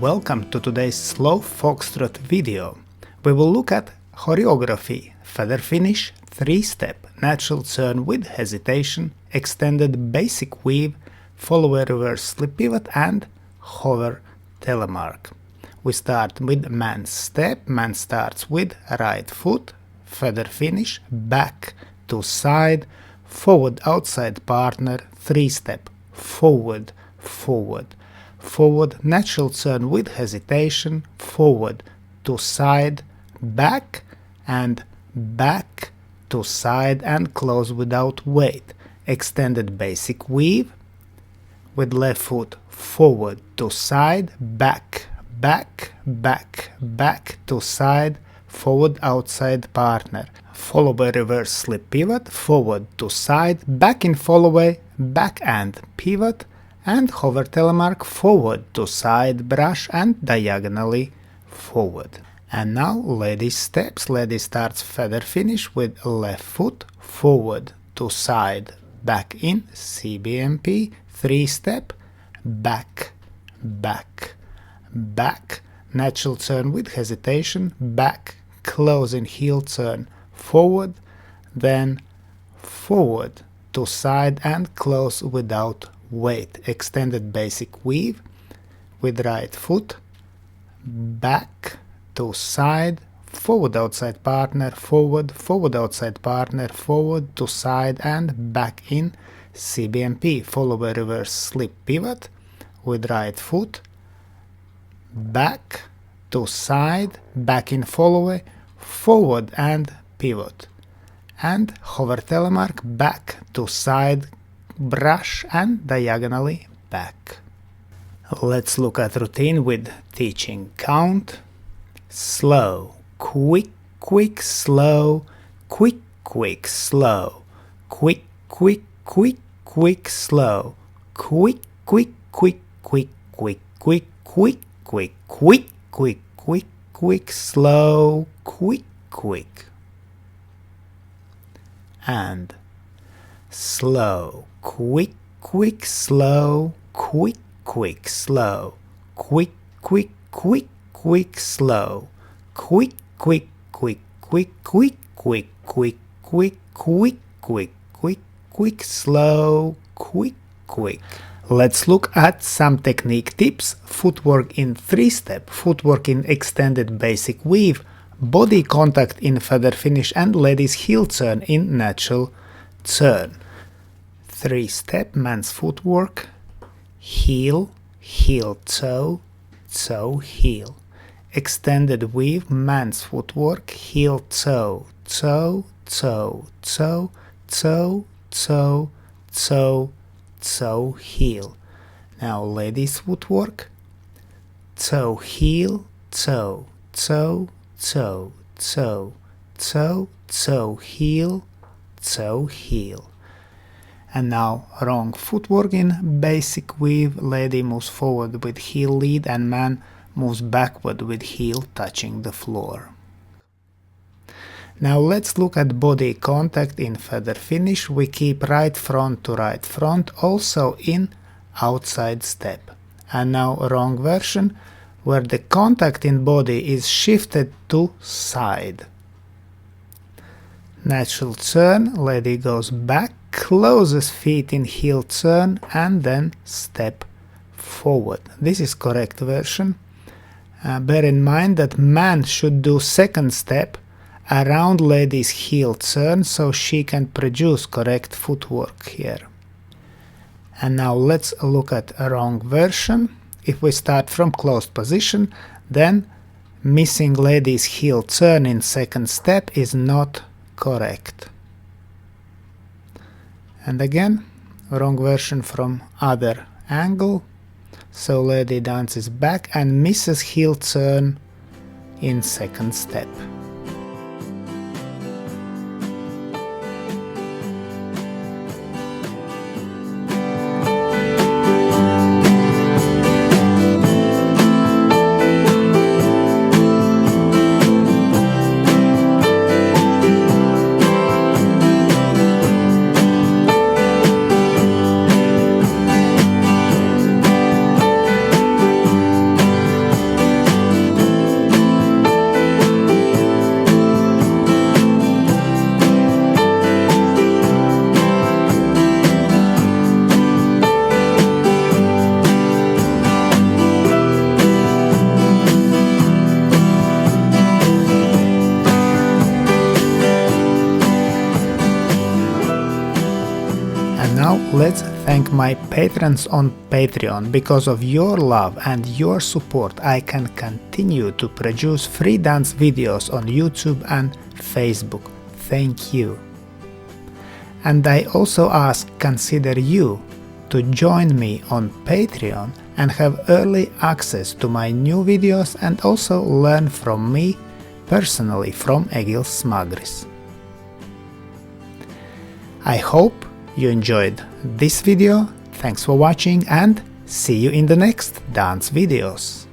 welcome to today's slow Foxtrot video. We will look at choreography, feather finish, 3-step, natural turn with hesitation, extended basic weave, Fallaway reverse slip pivot and hover telemark. We start with man's step, man starts with right foot, feather finish, back to side, forward outside partner, 3-step, forward, forward, forward, natural turn with hesitation, forward to side, back and back to side and close without weight, extended basic weave, with left foot forward to side, back, back, back, back to side, forward outside partner, Fallaway reverse slip pivot, forward to side, back in Fallaway, back and pivot, and hover telemark, forward to side, brush and diagonally forward. And now lady steps. Lady starts feather finish with left foot, forward to side, back in, CBMP, 3-step, back, back, back, natural turn with hesitation, back, closing heel turn, forward, then forward to side and close without weight, extended basic weave with right foot, back to side, forward outside partner, forward, forward outside partner, forward to side and back in, CBMP, Fallaway reverse slip pivot with right foot, back to side, back in Fallaway, forward and pivot, and hover telemark, back to side, brush and diagonally back. Let's look at routine with teaching count. Slow, quick, quick, slow, quick, quick, slow, quick, quick, quick, quick, slow, quick, quick, quick, quick, quick, quick, quick, quick, quick, quick, quick, quick, slow, quick, quick. And slow, quick, quick, slow, quick, quick, slow, quick, quick, quick, quick, slow, quick, quick, quick, quick, quick, quick, quick, quick, quick, quick, quick, quick, slow, quick, quick. Let's look at some technique tips. Footwork in 3-step, footwork in extended basic weave, body contact in feather finish and ladies heel turn in natural turn. 3-step man's footwork, heel, heel, toe, toe, heel. Extended weave man's footwork, heel, toe, toe, toe, toe, toe, toe, toe, toe, heel. Now ladies footwork, toe, heel, toe, toe, toe, toe, toe, toe, heel, toe, heel. And now wrong footwork in basic weave, lady moves forward with heel lead and man moves backward with heel touching the floor. Now let's look at body contact in feather finish. We keep right front to right front, also in outside step. And now wrong version, where the contact in body is shifted to side. Natural turn, lady goes back, closes feet in heel turn and then step forward. This is correct version. Bear in mind that man should do second step around lady's heel turn so she can produce correct footwork here. And now let's look at a wrong version. If we start from closed position, then missing lady's heel turn in second step is not correct. And again, wrong version from other angle. So lady dances back and misses heel turn in second step. And now let's thank my patrons on Patreon. Because of your love and your support I can continue to produce free dance videos on YouTube and Facebook. Thank you. And I also consider you to join me on Patreon and have early access to my new videos and also learn from me personally from Egils Smagris. I hope you enjoyed this video, thanks for watching and see you in the next dance videos.